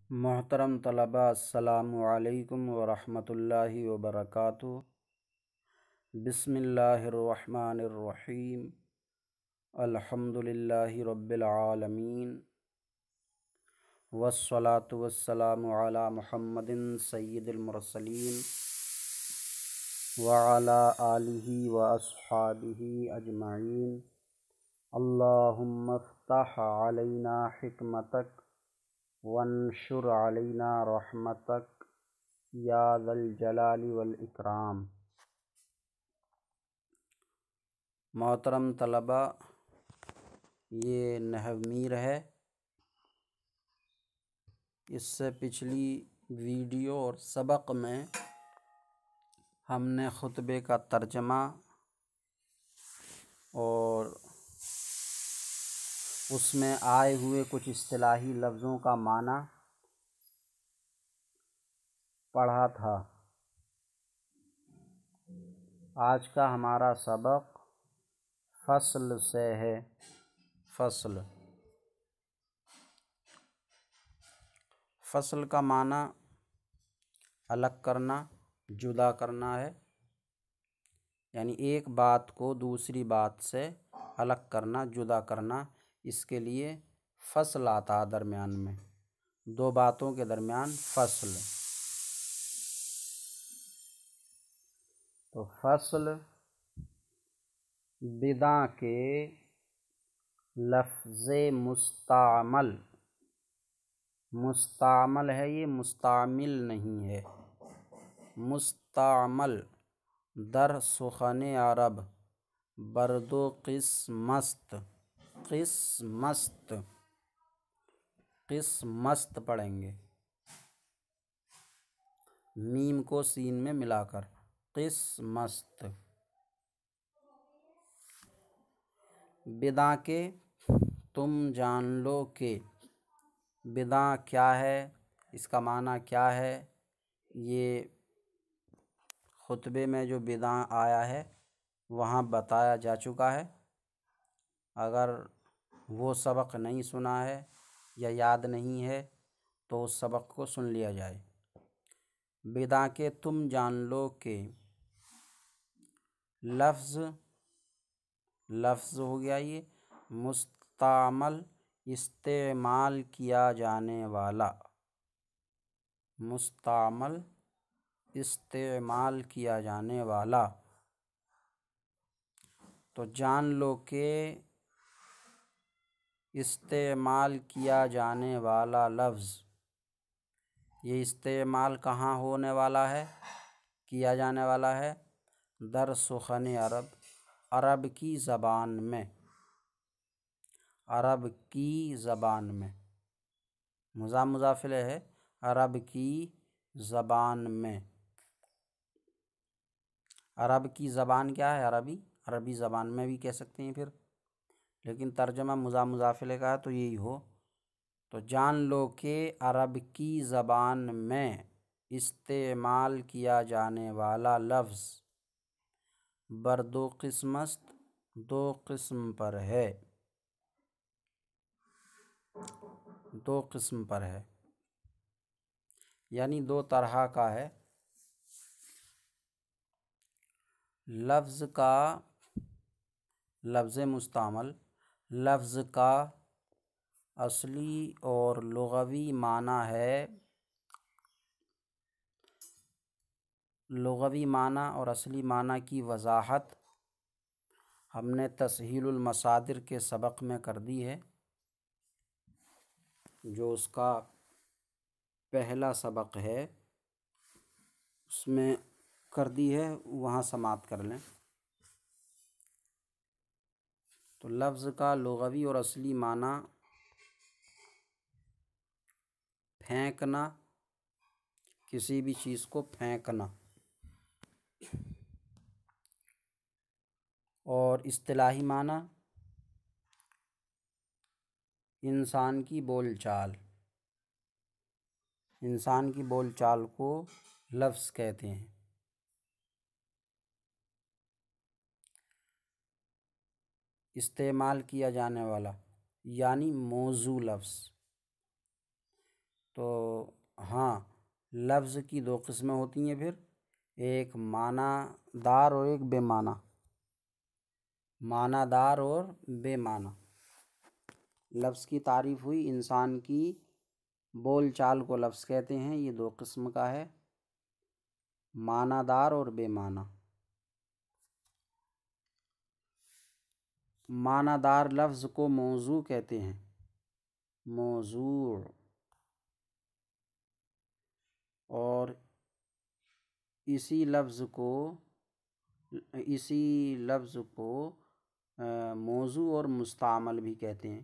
محترم طلباء، السلام علیکم ورحمۃ اللہ وبرکاتہ۔ بسم اللہ الرحمن الرحیم۔ الحمد للہ رب العالمین، والصلاة والسلام علی محمد سید المرسلین وعلی آلہ واصحابہ اجمعین۔ اللہم افتح علینا حکمتک وانشر علینا رحمتک یا ذا الجلال والاکرام۔ محترم طلباء، یہ نحو میر ہے۔ اس سے پچھلی ویڈیو اور سبق میں ہم نے خطبے کا ترجمہ اور اس میں آئے ہوئے کچھ اصطلاحی لفظوں کا معنی پڑھا تھا۔ آج کا ہمارا سبق فصل سے ہے۔ فصل کا معنی الگ کرنا، جدا کرنا ہے، یعنی ایک بات کو دوسری بات سے الگ کرنا، جدا کرنا۔ اس کے لیے فصل آتا ہے، درمیان میں دو باتوں کے درمیان فصل۔ تو فصل بدا کے لفظ مستعمل ہے، یہ مستعمل نہیں ہے، مستعمل در سخن عرب برد و قسمست پڑھیں گے، میم کو سین میں ملا کر، قسمست۔ بدا کے تم جان لو کہ، بدا کیا ہے، اس کا معنی کیا ہے، یہ خطبے میں جو بدا آیا ہے وہاں بتایا جا چکا ہے۔ اگر وہ سبق نہیں سنا ہے یا یاد نہیں ہے تو اس سبق کو سن لیا جائے۔ بدا کے تم جان لو کہ لفظ ہو گیا یہ مستعمل، استعمال کیا جانے والا، مستعمل استعمال کیا جانے والا۔ تو جان لو کہ استعمال کیا جانے والا لفظ، یہ استعمال کہاں ہونے والا ہے، کیا جانے والا ہے؟ در سخن عرب، عرب کی زبان میں، عرب کی زبان میں، مضاف مضاف الیہ ہے، عرب کی زبان میں۔ عرب کی زبان کیا ہے؟ عربی زبان میں بھی کہہ سکتے ہیں پھر، لیکن ترجمہ مضاف مضاف الیہ کا ہے تو یہی ہو۔ تو جان لو کہ عرب کی زبان میں استعمال کیا جانے والا لفظ برد و قسمست، دو قسم پر ہے، دو قسم پر ہے، یعنی دو طرح کا ہے۔ لفظ مستعمل، لفظ کا اصلی اور لغوی معنی ہے، لغوی معنی اور اصلی معنی کی وضاحت ہم نے تسہیل المصادر کے سبق میں کر دی ہے، جو اس کا پہلا سبق ہے اس میں کر دی ہے، وہاں سماعت کر لیں۔ تو لفظ کا لغوی اور اصلی معنی پھینکنا، کسی بھی چیز کو پھینکنا، اور اصطلاحی معنی انسان کی بول چال، انسان کی بول چال کو لفظ کہتے ہیں۔ استعمال کیا جانے والا یعنی موضوع لفظ، تو ہاں، لفظ کی دو قسمیں ہوتی ہیں پھر، ایک معنی دار اور ایک بے معنی، معنی دار اور بے معنی۔ لفظ کی تعریف ہوئی، انسان کی بول چال کو لفظ کہتے ہیں، یہ دو قسم کا ہے، معنی دار اور بے معنی۔ معنی دار لفظ کو موضوع کہتے ہیں، موضوع، اور اسی لفظ کو موضوع اور مستعمل بھی کہتے ہیں۔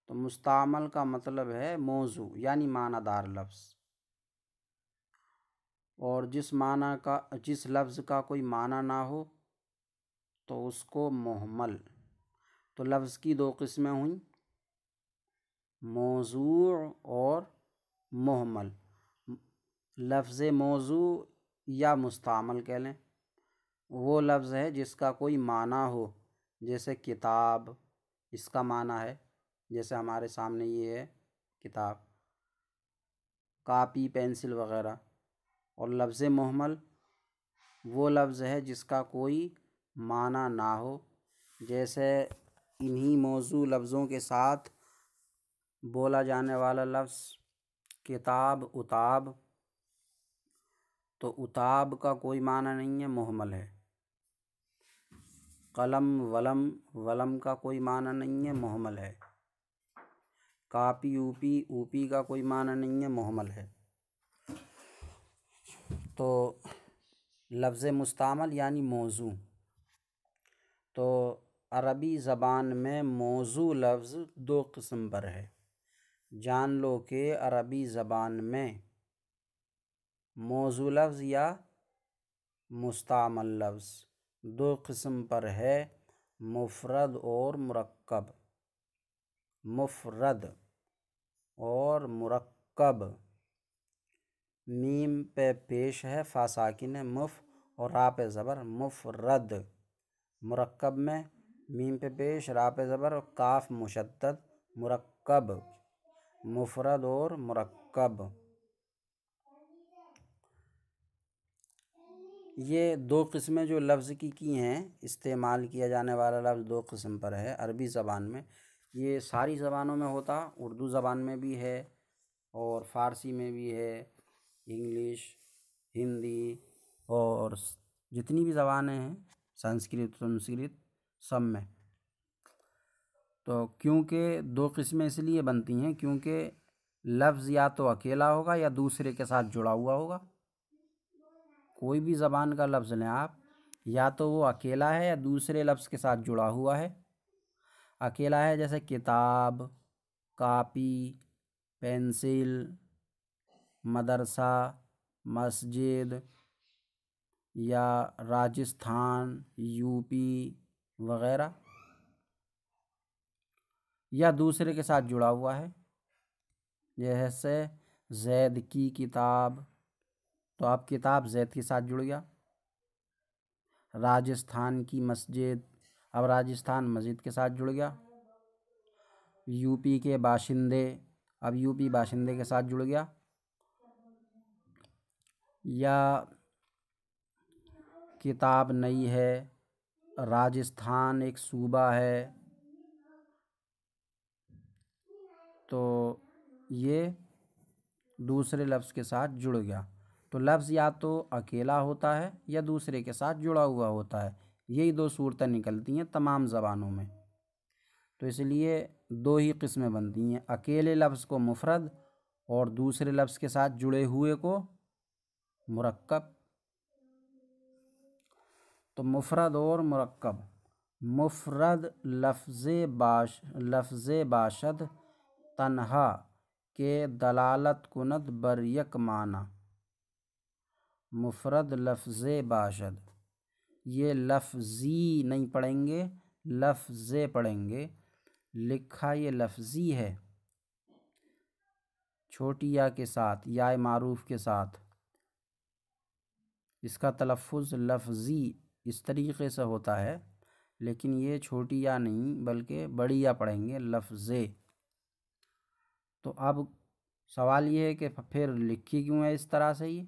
تو مستعمل کا مطلب ہے موضوع یعنی معنی دار لفظ، اور جس لفظ کا کوئی معنی نہ ہو تو اس کو مہمل۔ تو لفظ کی دو قسمیں ہوئیں، موضوع اور مہمل۔ لفظ موضوع یا مستعمل کہہ لیں، وہ لفظ ہے جس کا کوئی معنی ہو، جیسے کتاب، اس کا معنی ہے، جیسے ہمارے سامنے یہ ہے کتاب، کاپی، پینسل وغیرہ۔ اور لفظ مہمل وہ لفظ ہے جس کا کوئی معنی نہ ہو، جیسے انہی موضوع لفظوں کے ساتھ بولا جانے والا لفظ کتاب، اتاب، تو اتاب کا کوئی معنی نہیں ہے، مہمل ہے۔ قلم، ولم، ولم کا کوئی معنی نہیں ہے، مہمل ہے۔ کاپی، اوپی، اوپی کا کوئی معنی نہیں ہے، مہمل ہے۔ تو لفظ مستعمل یعنی موضوع۔ تو عربی زبان میں موضوع لفظ دو قسم پر ہے۔ جان لو کہ عربی زبان میں موضوع لفظ یا مستعمل لفظ دو قسم پر ہے، مفرد اور مرکب۔ مفرد اور مرکب، میم پہ پیش ہے، فا ساکن ہے، مف، اور را پہ زبر، مفرد۔ مرکب میں میم پہ پیش، را پہ زبر، اور کاف مشدد، مرکب، مفرد اور مرکب۔ یہ دو قسمیں جو لفظ کی ہیں، استعمال کیا جانے والا لفظ دو قسم پر ہے عربی زبان میں۔ یہ ساری زبانوں میں ہوتا، اردو زبان میں بھی ہے اور فارسی میں بھی ہے، انگلش، ہندی، اور جتنی بھی زبانیں ہیں، سنسکرت سب میں۔ تو کیونکہ دو قسمیں اس لیے بنتی ہیں کیونکہ لفظ یا تو اکیلا ہوگا یا دوسرے کے ساتھ جڑا ہوا ہوگا۔ کوئی بھی زبان کا لفظ لیں آپ، یا تو وہ اکیلا ہے یا دوسرے لفظ کے ساتھ جڑا ہوا ہے۔ اکیلا ہے جیسے کتاب، کاپی، پینسل، مدرسہ، مسجد، یا راجستھان، یو پی وغیرہ، یا دوسرے کے ساتھ جڑا ہوا ہے، جیسے زید کی کتاب، تو اب کتاب زید کے ساتھ جڑ گیا۔ راجستھان کی مسجد، اب راجستھان مسجد کے ساتھ جڑ گیا۔ یو پی کے باشندے، اب یو پی باشندے کے ساتھ جڑ گیا۔ یا کتاب نئی ہے، راجستھان ایک صوبہ ہے، تو یہ دوسرے لفظ کے ساتھ جڑ گیا۔ تو لفظ یا تو اکیلا ہوتا ہے یا دوسرے کے ساتھ جڑا ہوا ہوتا ہے، یہی دو صورتیں نکلتی ہیں تمام زبانوں میں۔ تو اس لیے دو ہی قسمیں بنتی ہیں، اکیلے لفظ کو مفرد اور دوسرے لفظ کے ساتھ جڑے ہوئے کو مرکب۔ تو مفرد اور مرکب، مفرد لفظ باشد تنہا کے دلالت کند بر یک معنی۔ مفرد لفظ باشد، یہ لفظی نہیں پڑھیں گے، لفظ پڑھیں گے، لکھا یہ لفظی ہے، چھوٹی یا کے ساتھ، یا معروف کے ساتھ، اس کا تلفظ لفظی اس طریقے سے ہوتا ہے، لیکن یہ چھوٹی یا نہیں بلکہ بڑی یا پڑھیں گے، لفظ۔ تو اب سوال یہ ہے کہ پھر لکھی کیوں ہے اس طرح سے یہ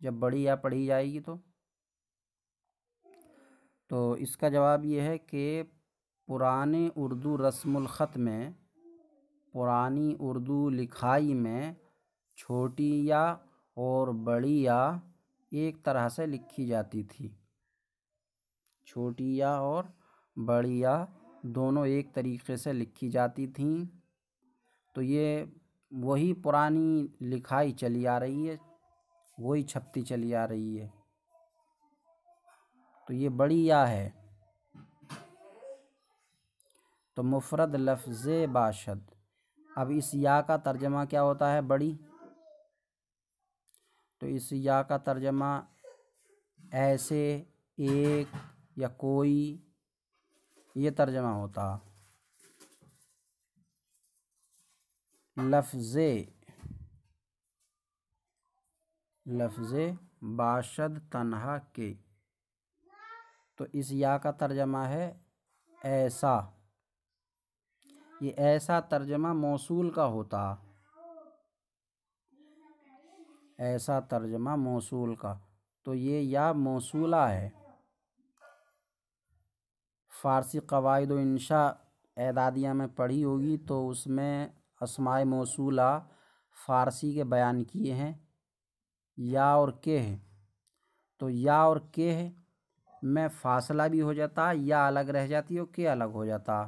جب بڑی یا پڑھی جائے گی تو اس کا جواب یہ ہے کہ پرانے اردو رسم الخط میں، پرانی اردو لکھائی میں چھوٹی یا اور بڑی یا ایک طرح سے لکھی جاتی تھی، چھوٹی یا اور بڑی یا دونوں ایک طریقے سے لکھی جاتی تھیں۔ تو یہ وہی پرانی لکھائی چلی آ رہی ہے، وہی چھپتی چلی آ رہی ہے، تو یہ بڑی یا ہے۔ تو مفرد لفظ باشد، اب اس یا کا ترجمہ کیا ہوتا ہے؟ بڑی۔ تو اس یا کا ترجمہ ایسے، ایک یا کوئی، یہ ترجمہ ہوتا۔ لفظ باشد تنہا کے، تو اس یا کا ترجمہ ہے ایسا، یہ ایسا ترجمہ موصول کا ہوتا، ایسا ترجمہ موصول کا، تو یہ یا موصولہ ہے۔ فارسی قواعد و انشاء اعدادیہ میں پڑھی ہوگی تو اس میں اسماء موصولہ فارسی کے بیان کیے ہیں، یا اور کہ، تو یا اور کہ میں فاصلہ بھی ہو جاتا، یا الگ رہ جاتی اور کہ الگ ہو جاتا،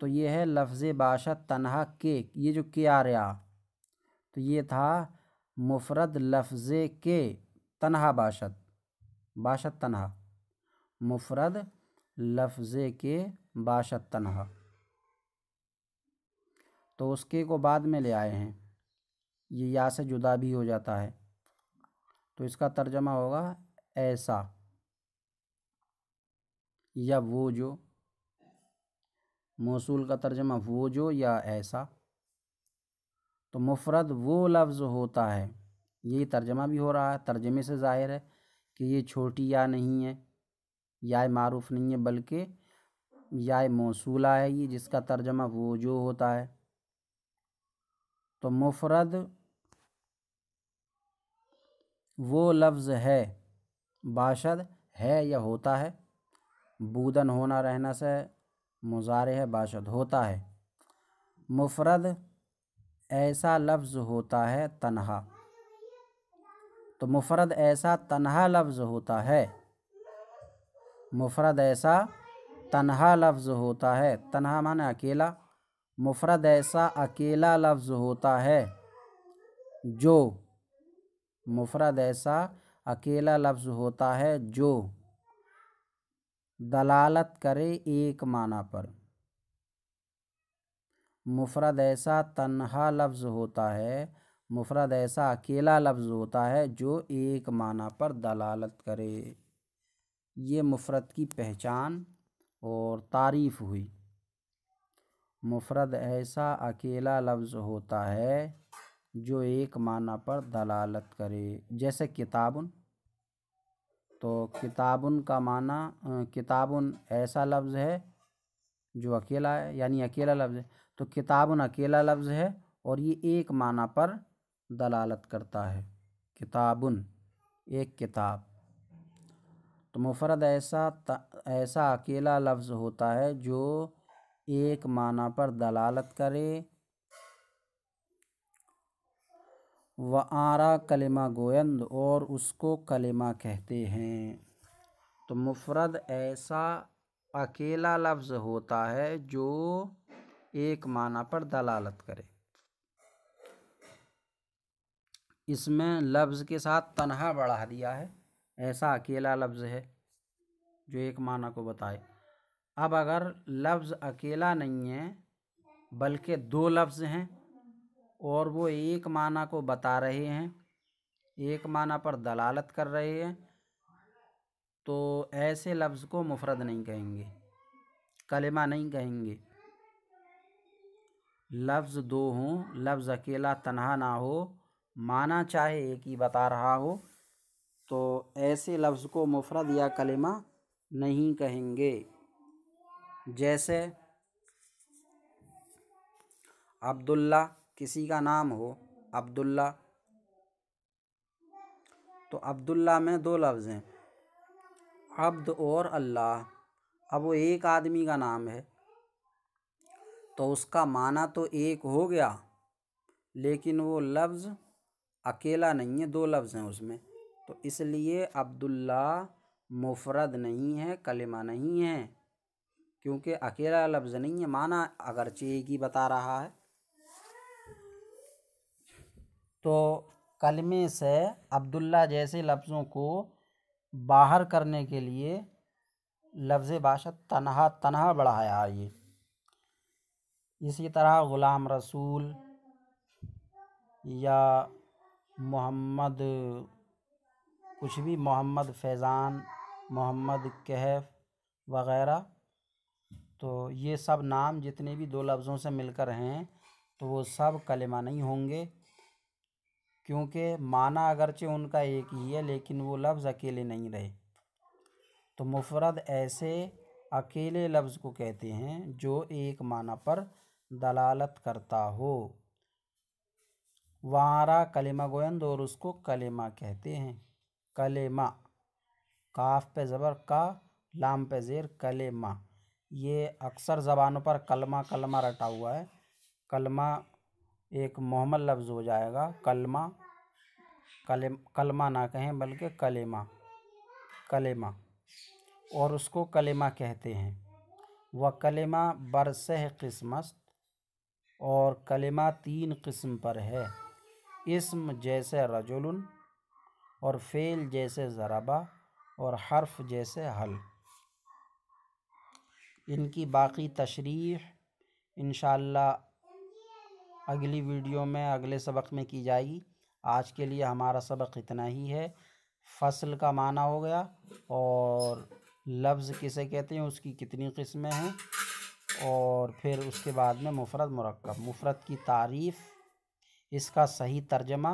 تو یہ ہے لفظ باشد تنہا کے۔ یہ جو کہ آ رہا تو یہ تھا مفرد لفظ کے تنہا باشد، باشد تنہا، مفرد لفظ کے باشد تنہا، تو اس کے کو بعد میں لے آئے ہیں، یہ یا سے جدا بھی ہو جاتا ہے، تو اس کا ترجمہ ہوگا ایسا یا وہ جو، موصول کا ترجمہ وہ جو یا ایسا۔ تو مفرد وہ لفظ ہوتا ہے، یہی ترجمہ بھی ہو رہا ہے، ترجمے سے ظاہر ہے کہ یہ چھوٹی یا نہیں ہے، یا معروف نہیں ہے، بلکہ یا موصولہ ہے یہ، جس کا ترجمہ وہ جو ہوتا ہے۔ تو مفرد وہ لفظ ہے، باشد ہے یا ہوتا ہے، بودن ہونا رہنا سے مضارع ہے، باشد ہوتا ہے۔ مفرد ایسا لفظ ہوتا ہے تنہا، تو مفرد ایسا تنہا لفظ ہوتا ہے، مفرد ایسا تنہا لفظ ہوتا ہے، تنہا معنی اکیلا، مفرد ایسا اکیلا لفظ ہوتا ہے جو، مفرد ایسا اکیلا لفظ ہوتا ہے جو دلالت کرے ایک معنی پر، مفرد ایسا تنہا لفظ ہوتا ہے، مفرد ایسا اکیلا لفظ ہوتا ہے جو ایک معنی پر دلالت کرے۔ یہ مفرد کی پہچان اور تعریف ہوئی۔ مفرد ایسا اکیلا لفظ ہوتا ہے جو ایک معنی پر دلالت کرے، جیسے کتابن، تو کتابن کا معنی، کتابن ایسا لفظ ہے جو اکیلا ہے، یعنی اکیلا لفظ ہے، تو کتابن اکیلا لفظ ہے اور یہ ایک معنی پر دلالت کرتا ہے، کتابن ایک کتاب۔ تو مفرد ایسا اکیلا لفظ ہوتا ہے جو ایک معنی پر دلالت کرے۔ وآرا کلمہ گویند، اور اس کو کلمہ کہتے ہیں۔ تو مفرد ایسا اکیلا لفظ ہوتا ہے جو ایک معنی پر دلالت کرے، اس میں لفظ کے ساتھ تنہا بڑھا دیا ہے، ایسا اکیلا لفظ ہے جو ایک معنی کو بتائے۔ اب اگر لفظ اکیلا نہیں ہے بلکہ دو لفظ ہیں اور وہ ایک معنی کو بتا رہے ہیں، ایک معنی پر دلالت کر رہے ہیں، تو ایسے لفظ کو مفرد نہیں کہیں گے، کلمہ نہیں کہیں گے۔ لفظ دو ہوں، لفظ اکیلا تنہا نہ ہو، معنی چاہے ایک ہی بتا رہا ہو، تو ایسے لفظ کو مفرد یا کلمہ نہیں کہیں گے۔ جیسے عبداللہ کسی کا نام ہو عبداللہ، تو عبداللہ میں دو لفظ ہیں، عبد اور اللہ۔ اب وہ ایک آدمی کا نام ہے تو اس کا معنی تو ایک ہو گیا، لیکن وہ لفظ اکیلا نہیں ہے، دو لفظ ہیں اس میں، تو اس لیے عبداللہ مفرد نہیں ہے، کلمہ نہیں ہے، کیونکہ اکیلا لفظ نہیں ہے، معنی اگرچہ ایک ہی بتا رہا ہے۔ تو کلمے سے عبداللہ جیسے لفظوں کو باہر کرنے کے لیے لفظ باشد تنہا تنہا بڑھایا ہے۔ اسی طرح غلام رسول یا محمد کچھ بھی، محمد فیضان، محمد کہف وغیرہ، تو یہ سب نام جتنے بھی دو لفظوں سے مل کر ہیں تو وہ سب کلمہ نہیں ہوں گے، کیونکہ معنی اگرچہ ان کا ایک ہی ہے لیکن وہ لفظ اکیلے نہیں رہے۔ تو مفرد ایسے اکیلے لفظ کو کہتے ہیں جو ایک معنی پر دلالت کرتا ہو۔ وہاں کلمہ گویند اور اس کو کلمہ کہتے ہیں۔ کلمہ، کاف پہ زبر کا، لام پہ زیر، کلمہ، یہ اکثر زبانوں پر کلمہ کلمہ رٹا ہوا ہے، کلمہ ایک مہمل لفظ ہو جائے گا، کلمہ، کلمہ نہ کہیں بلکہ کلمہ، کلمہ، اور اس کو کلمہ کہتے ہیں۔ وہ کلمہ برسہ قسم است، اور کلمہ تین قسم پر ہے، اسم جیسے رجل، اور فعل جیسے ضربہ، اور حرف جیسے حل۔ ان کی باقی تشریح انشاءاللہ اگلی ویڈیو میں، اگلے سبق میں کی جائے گی۔ آج کے لیے ہمارا سبق اتنا ہی ہے۔ فصل کا معنی ہو گیا، اور لفظ کسے کہتے ہیں، اس کی کتنی قسمیں ہیں، اور پھر اس کے بعد میں مفرد مرکب، مفرد کی تعریف، اس کا صحیح ترجمہ،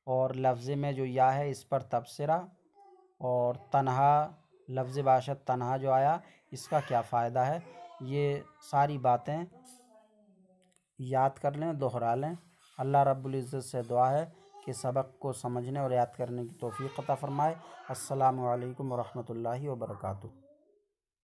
اور لفظ میں جو یا ہے اس پر تبصرہ، اور تنہا لفظ باشد تنہا جو آیا اس کا کیا فائدہ ہے، یہ ساری باتیں یاد کر لیں، دہرا لیں۔ اللہ رب العزت سے دعا ہے کہ سبق کو سمجھنے اور یاد کرنے کی توفیق عطا فرمائے۔ السلام علیکم ورحمۃ اللہ وبرکاتہ۔